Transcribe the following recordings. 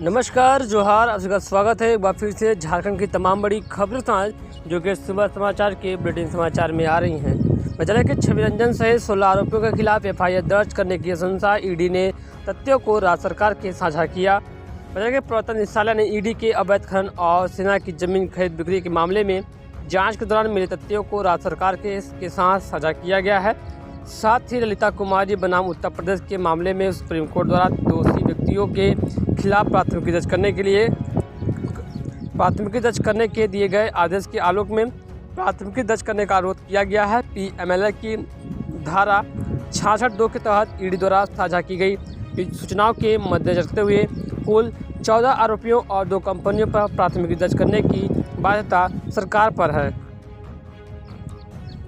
नमस्कार, जोहार, आप सबका स्वागत है एक बार फिर से झारखंड की तमाम बड़ी खबरें जो कि सुबह समाचार के बुलेटिन समाचार में आ रही हैं। बता कि छवि रंजन सहित 16 आरोपियों के खिलाफ एफआईआर दर्ज करने की अनुसार ईडी ने तथ्यों को राज्य सरकार के साझा किया। बता कि प्रवर्तन निदेशालय ने ईडी के अवैध खनन और सेना की जमीन खरीद बिक्री के मामले में जाँच के दौरान मिले तथ्यों को राज्य सरकार के साथ साझा किया गया है। साथ ही ललिता कुमारी बनाम उत्तर प्रदेश के मामले में सुप्रीम कोर्ट द्वारा दोषी व्यक्तियों के खिलाफ प्राथमिकी दर्ज करने के दिए गए आदेश के आलोक में प्राथमिकी दर्ज करने का अनुरोध किया गया है। पीएमएलए की धारा 66(2) के तहत ईडी द्वारा साझा की गई सूचनाओं के मद्देनजर रखते हुए कुल 14 आरोपियों और 2 कंपनियों पर प्राथमिकी दर्ज करने की बाध्यता सरकार पर है।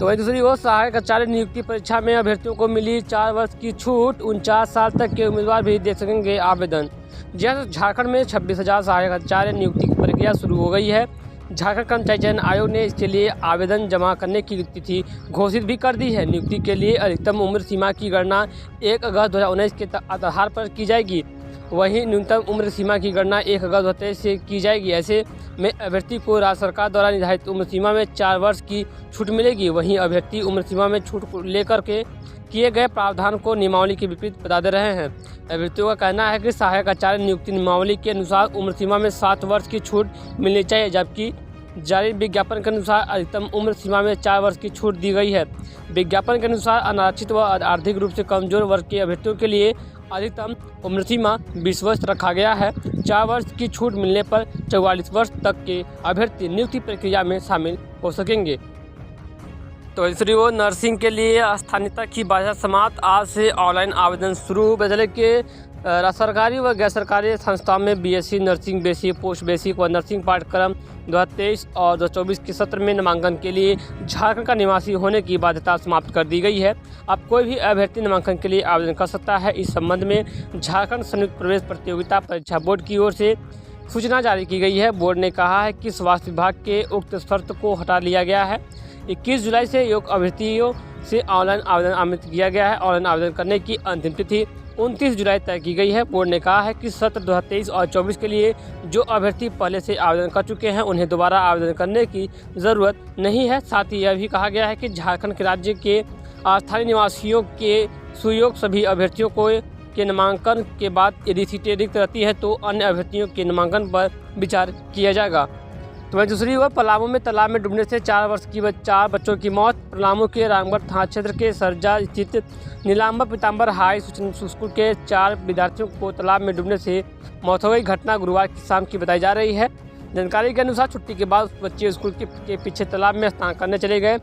तो वही दूसरी ओर सहायक आचार्य नियुक्ति परीक्षा में अभ्यर्थियों को मिली 4 वर्ष की छूट। 49 साल तक के उम्मीदवार भी दे सकेंगे आवेदन। जैसे झारखंड में 26,000 सहायक आचार्य नियुक्ति की प्रक्रिया शुरू हो गई है। झारखंड कर्मचारी चयन आयोग ने इसके लिए आवेदन जमा करने की तिथि घोषित भी कर दी है। नियुक्ति के लिए अधिकतम उम्र सीमा की गणना 1 अगस्त 2019 के आधार पर की जाएगी। वहीं न्यूनतम उम्र सीमा की गणना 1 अगस्त 2023 से की जाएगी। ऐसे में अभ्यर्थी को राज्य सरकार द्वारा निर्धारित उम्र सीमा में 4 वर्ष की छूट मिलेगी। वहीं अभ्यर्थी उम्र सीमा में छूट को लेकर के किए गए प्रावधान को नियमावली के विपरीत बता दे रहे हैं। अभ्यर्थियों का कहना है कि सहायक आचार्य नियुक्ति नियमावली के अनुसार उम्र सीमा में 7 वर्ष की छूट मिलनी चाहिए, जबकि जारी विज्ञापन के अनुसार अधिकतम उम्र सीमा में 4 वर्ष की छूट दी गई है। विज्ञापन के अनुसार अनारक्षित व आर्थिक रूप से कमजोर वर्ग के अभ्यर्थियों के लिए अधिकतम उम्र सीमा 20 वर्ष रखा गया है। 4 वर्ष की छूट मिलने पर 44 वर्ष तक के अभ्यर्थी नियुक्ति प्रक्रिया में शामिल हो सकेंगे। तो दूसरी ओर नर्सिंग के लिए स्थानीयता की बाधा समाप्त। आज से ऑनलाइन आवेदन शुरू। बदले के सरकारी व गैर सरकारी संस्थाओं में BSc nursing basic, post basic व नर्सिंग पाठ्यक्रम 2023 और 2024 के सत्र में नामांकन के लिए झारखंड का निवासी होने की बाध्यता समाप्त कर दी गई है। अब कोई भी अभ्यर्थी नामांकन के लिए आवेदन कर सकता है। इस संबंध में झारखंड संयुक्त प्रवेश प्रतियोगिता परीक्षा बोर्ड की ओर से सूचना जारी की गई है। बोर्ड ने कहा है कि स्वास्थ्य विभाग के उक्त शर्त को हटा लिया गया है। 21 जुलाई से योग्य अभ्यर्थियों से ऑनलाइन आवेदन आमंत्रित किया गया है। ऑनलाइन आवेदन करने की अंतिम तिथि 29 जुलाई तय की गई है। बोर्ड ने कहा है कि सत्र 2023 और 24 के लिए जो अभ्यर्थी पहले से आवेदन कर चुके हैं उन्हें दोबारा आवेदन करने की ज़रूरत नहीं है। साथ ही यह भी कहा गया है कि झारखंड के राज्य के स्थानीय निवासियों के सुयोग सभी अभ्यर्थियों के नामांकन के बाद यदि सीटें रिक्त रहती है तो अन्य अभ्यर्थियों के नामांकन पर विचार किया जाएगा। तो वहीं दूसरी ओर पलामू में तालाब में डूबने से 4 वर्ष की 4 बच्चों की मौत। पलामू के रामगढ़ थाना क्षेत्र के सरजा स्थित नीलांबर पीताम्बर हाई स्कूल के 4 विद्यार्थियों को तालाब में डूबने से मौत हो गई। घटना गुरुवार की शाम की बताई जा रही है। जानकारी के अनुसार छुट्टी के बाद बच्चे स्कूल के पीछे तालाब में स्नान करने चले गए।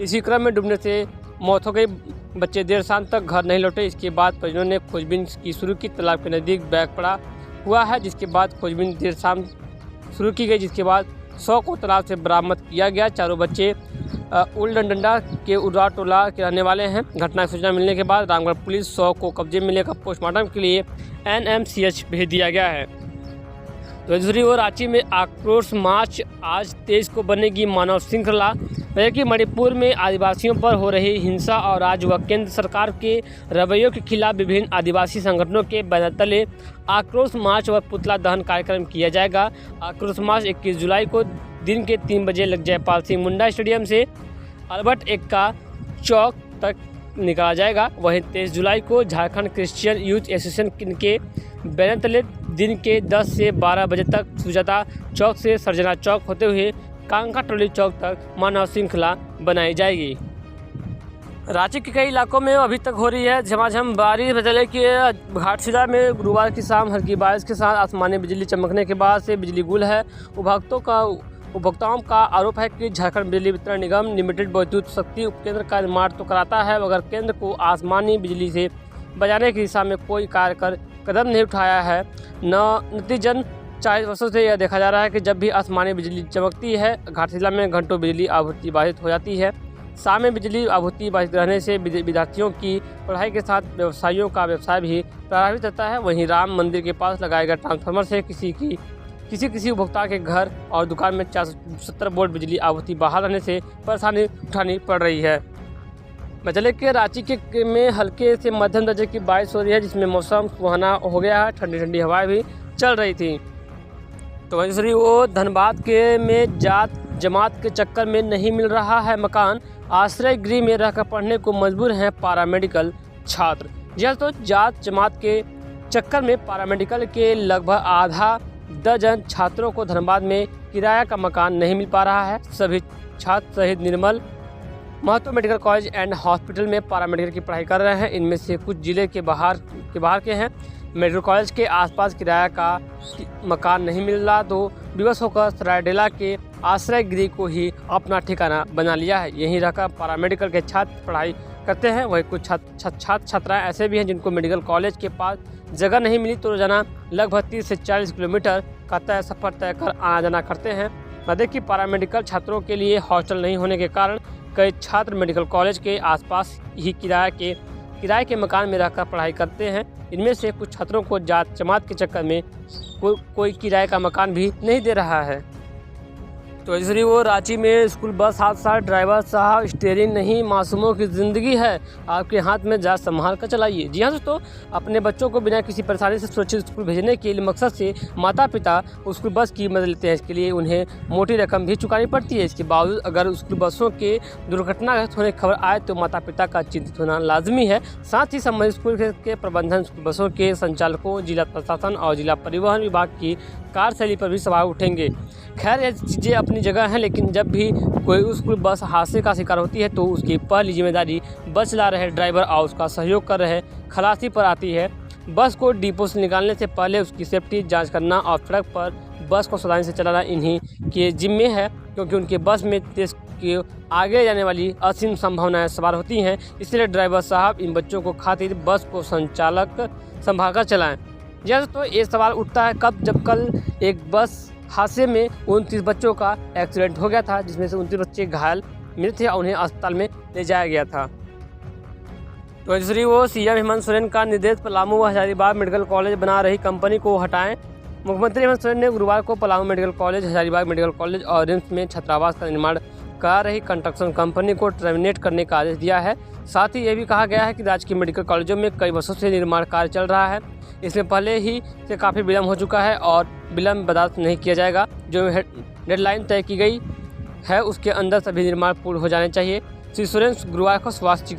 इसी क्रम में डूबने से मौत हो गई। बच्चे देर शाम तक घर नहीं लौटे। इसके बाद परिजनों ने खोजबीन की शुरू की। तालाब के नज़दीक बैग पड़ा हुआ है, जिसके बाद खोजबीन देर शाम शुरू की गई, जिसके बाद 100 को तालाब से बरामद किया गया। चारों बच्चे उल्डंडा के उर्रा टोला के रहने वाले हैं। घटना की सूचना मिलने के बाद रामगढ़ पुलिस 100 को कब्जे में लेकर पोस्टमार्टम के लिए NMCH भेज दिया गया है। तो दूसरी ओर रांची में आक्रोश मार्च। आज 23 को बनेगी मानव श्रृंखला। कि मणिपुर में आदिवासियों पर हो रही हिंसा और राज्य व केंद्र सरकार के रवैयों के खिलाफ विभिन्न आदिवासी संगठनों के बैनर तले आक्रोश मार्च व पुतला दहन कार्यक्रम किया जाएगा। आक्रोश मार्च 21 जुलाई को दिन के 3 बजे जयपाल सिंह मुंडा स्टेडियम से अल्बर्ट एक्का चौक तक निकाला जाएगा। वहीं 23 जुलाई को झारखंड क्रिश्चियन यूथ एसोसिएशन के बैनर तले दिन के 10 से 12 बजे तक सुजाता चौक से सरजना चौक होते हुए कांका टोली चौक तक मानव श्रृंखला बनाई जाएगी। रांची के कई इलाकों में अभी तक हो रही है झमाझम बारिश। बदले कि घाटशिला में गुरुवार की शाम हल्की बारिश के साथ आसमानी बिजली चमकने के बाद से बिजली गुल है। उपभोक्ताओं का आरोप है कि झारखंड बिजली वितरण निगम लिमिटेड विद्युत शक्ति उपकेंद्र का निर्माण तो कराता है, मगर केंद्र को आसमानी बिजली से बचाने की दिशा में कोई कदम नहीं उठाया है। नतीजन 40 वर्षों से यह देखा जा रहा है कि जब भी आसमानी बिजली चमकती है घाटशिला में घंटों बिजली आपूर्ति बाधित हो जाती है। शाम में बिजली आपूर्ति बाधित रहने से विद्यार्थियों की पढ़ाई के साथ व्यवसायियों का व्यवसाय भी प्रभावित होता है। वहीं राम मंदिर के पास लगाए गए ट्रांसफार्मर से किसी उपभोक्ता के घर और दुकान में 470 वोल्ट बिजली आपूर्ति बहाल रहने से परेशानी उठानी पड़ रही है। बदले के रांची में हल्के से मध्यम दर्जे की बारिश हो रही है, जिसमें मौसम सुहाना हो गया है। ठंडी ठंडी हवाएं भी चल रही थी। तो दूसरी वो धनबाद के में जात जमात के चक्कर में नहीं मिल रहा है मकान, आश्रय गृह में रहकर पढ़ने को मजबूर हैं पैरामेडिकल छात्र। जी तो जात जमात के चक्कर में पैरामेडिकल के लगभग आधा दर्जन छात्रों को धनबाद में किराया का मकान नहीं मिल पा रहा है। सभी छात्र सहित Nirmal Mahato medical college and hospital में पैरामेडिकल की पढ़ाई कर रहे हैं। इनमें से कुछ जिले के बाहर के हैं। मेडिकल कॉलेज के आसपास किराया का मकान नहीं मिल रहा तो विवश होकर सरायडेला के आश्रय गृह को ही अपना ठिकाना बना लिया है। यहीं रहकर पैरामेडिकल के छात्र पढ़ाई करते हैं। वही कुछ छात्र छात्राएं ऐसे भी हैं जिनको मेडिकल कॉलेज के पास जगह नहीं मिली तो रोजाना लगभग 30 से 40 किलोमीटर का तय सफर तय कर आना जाना करते हैं। मध्य की पैरामेडिकल छात्रों के लिए हॉस्टल नहीं होने के कारण कई छात्र मेडिकल कॉलेज के आसपास ही किराए के मकान में रहकर पढ़ाई करते हैं। इनमें से कुछ छात्रों को जात जमात के चक्कर में कोई किराए का मकान भी नहीं दे रहा है। तो दूसरी वो रांची में स्कूल बस हादसा, ड्राइवर साहब स्टीयरिंग नहीं मासूमों की ज़िंदगी है, आपके हाथ में जरा संभाल कर चलाइए। जी हाँ दोस्तों, अपने बच्चों को बिना किसी परेशानी से सुरक्षित स्कूल भेजने के लिए मकसद से माता पिता स्कूल बस की मदद लेते हैं। इसके लिए उन्हें मोटी रकम भी चुकानी पड़ती है। इसके बावजूद अगर स्कूल बसों के दुर्घटनाग्रस्त होने की खबर आए तो माता पिता का चिंतित होना लाजमी है। साथ ही संबंधित स्कूल के प्रबंधन, स्कूल बसों के संचालकों, जिला प्रशासन और जिला परिवहन विभाग की कार्यशैली पर भी सवाल उठेंगे। खैर ये चीज़ें अपनी जगह हैं, लेकिन जब भी कोई स्कूल बस हादसे का शिकार होती है तो उसकी पहली जिम्मेदारी बस चला रहे ड्राइवर और उसका सहयोग कर रहे खलासी पर आती है। बस को डिपो से निकालने से पहले उसकी सेफ्टी जांच करना और सड़क पर बस को सावधानी से चलाना इन्हीं के जिम्मे है, क्योंकि उनके बस में देश के आगे जाने वाली असीम संभावनाएं सवार होती हैं। इसलिए ड्राइवर साहब इन बच्चों को खातिर बस को संचालक संभाल कर चलाएँ। जैसे तो ये सवाल उठता है जब कल एक बस हादसे में 29 बच्चों का एक्सीडेंट हो गया था, जिसमें से 29 बच्चे घायल मिले थे और उन्हें अस्पताल में ले जाया गया था। तो दूसरी वो सीएम हेमंत सोरेन का निर्देश, पलामू व हजारीबाग मेडिकल कॉलेज बना रही कंपनी को हटाएं। मुख्यमंत्री हेमंत सोरेन ने गुरुवार को Palamu medical college, Hazaribagh medical college और रिम्स में छात्रावास का निर्माण करा रही कंस्ट्रक्शन कंपनी को टर्मिनेट करने का आदेश दिया है। साथ ही यह भी कहा गया है कि राज्य के मेडिकल कॉलेजों में कई वर्षों से निर्माण कार्य चल रहा है। इसमें पहले ही से काफ़ी विलम्ब हो चुका है और विलम्ब बर्दाश्त नहीं किया जाएगा। जो डेडलाइन तय की गई है उसके अंदर सभी निर्माण पूर्ण हो जाने चाहिए। श्री सोरेन गुरुवार को स्वास्थ्य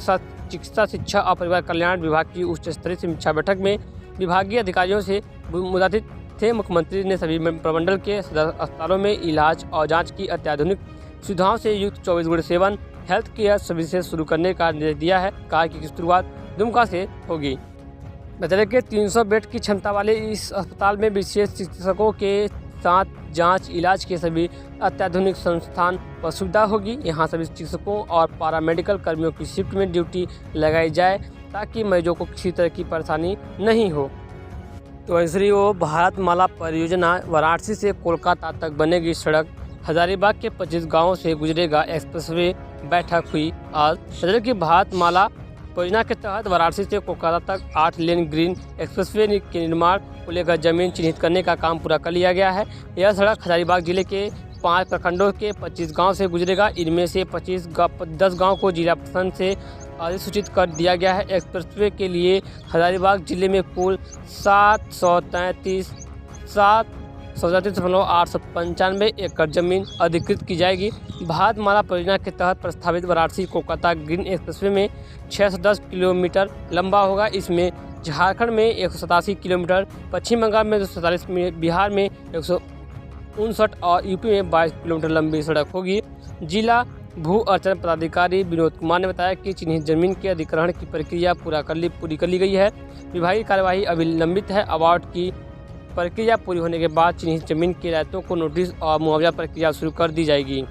चिकित्सा शिक्षा और परिवार कल्याण विभाग की उच्च स्तरीय समीक्षा बैठक में विभागीय अधिकारियों से मुखातिब थे। मुख्यमंत्री ने सभी प्रमंडल के सदर अस्पतालों में इलाज और जाँच की अत्याधुनिक सुविधाओं से युक्त 24/7 हेल्थ केयर सर्विसेज शुरू करने का निर्देश दिया है। कहा कि शुरुआत दुमका से होगी। बता के 300 बेड की क्षमता वाले इस अस्पताल में विशेष चिकित्सकों के साथ जांच, इलाज के सभी अत्याधुनिक संस्थान व सुविधा होगी। यहां सभी चिकित्सकों और पैरामेडिकल कर्मियों की शिफ्ट में ड्यूटी लगाई जाए ताकि मरीजों को किसी तरह की परेशानी नहीं हो। तो दूसरी वो भारतमाला परियोजना, वाराणसी से कोलकाता तक बनेगी सड़क, हजारीबाग के 25 गाँवों से गुजरेगा एक्सप्रेसवे। बैठक हुई आज। सदर की भारतमाला परियोजना के तहत वाराणसी से कोलकाता तक 8 लेन ग्रीन एक्सप्रेसवे के निर्माण को लेकर जमीन चिन्हित करने का काम पूरा कर लिया गया है। यह सड़क हजारीबाग जिले के 5 प्रखंडों के 25 गांव से गुजरेगा। इनमें से 10 गांव को जिला प्रशासन से अधिसूचित कर दिया गया है। एक्सप्रेसवे के लिए हजारीबाग जिले में कुल 733.895 एकड़ जमीन अधिकृत की जाएगी। भारतमाला परियोजना के तहत प्रस्तावित वाराणसी कोलकाता ग्रीन एक्सप्रेसवे में 610 किलोमीटर लंबा होगा। इसमें झारखंड में 187 किलोमीटर, पश्चिम बंगाल में 247, बिहार में 159 और यूपी में 22 किलोमीटर लंबी सड़क होगी। जिला भू अर्चन पदाधिकारी विनोद कुमार ने बताया कि चिन्हित जमीन के अधिग्रहण की प्रक्रिया पूरी कर ली गई है। विभागीय कार्यवाही अभी लंबित है। अवार्ड की प्रक्रिया पूरी होने के बाद चिन्हित जमीन के रायतों को नोटिस और मुआवजा प्रक्रिया शुरू कर दी जाएगी।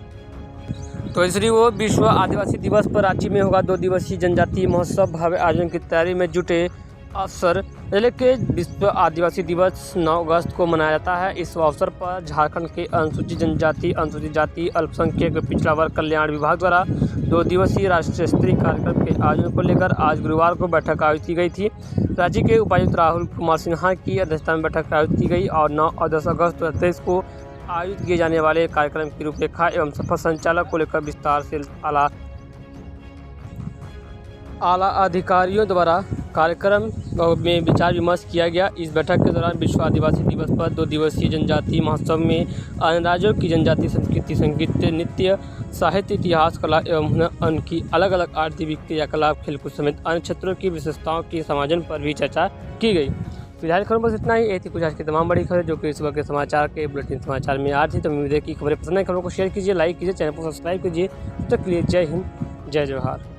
तो तीसरी वो विश्व आदिवासी दिवस पर रांची में होगा 2 दिवसीय जनजातीय महोत्सव। भव्य आयोजन की तैयारी में जुटे अफसर। जिले के विश्व आदिवासी दिवस 9 अगस्त को मनाया जाता है। इस अवसर पर झारखंड के अनुसूचित जनजाति, अनुसूचित जाति, अल्पसंख्यक पिछड़ा वर्ग कल्याण विभाग द्वारा 2 दिवसीय राष्ट्रीय स्तरीय कार्यक्रम के आयोजन को लेकर आज गुरुवार को बैठक आयोजित की गई थी। राज्य के उपायुक्त राहुल कुमार सिन्हा की अध्यक्षता में बैठक आयोजित की गई और 9 और 10 अगस्त 2023 को आयोजित किए जाने वाले कार्यक्रम की रूपरेखा एवं सफल संचालक को लेकर विस्तार से आला अधिकारियों द्वारा कार्यक्रम में विचार विमर्श किया गया। इस बैठक के दौरान विश्व आदिवासी दिवस पर 2 दिवसीय जनजातीय महोत्सव में अन्य राज्यों की जनजातीय संस्कृति, संगीत, नृत्य, साहित्य, इतिहास, कला एवं हुनर, उनकी अलग अलग आर्थिक क्रियाकलाप, खेलकूद समेत अन्य क्षेत्रों की विशेषताओं के समायोजन पर भी चर्चा की गई। फिलहाल खबरों बस इतना ही। थी कुछ आज की तमाम बड़ी खबरें जो कि इस वक्त के समाचार के बुलेटिन समाचार में आज थी। तो उम्मीद है कि खबरें पसंद आई, खबरों को शेयर कीजिए, लाइक कीजिए, चैनल को सब्सक्राइब कीजिए। तब तक के लिए जय हिंद, जय जवाहर।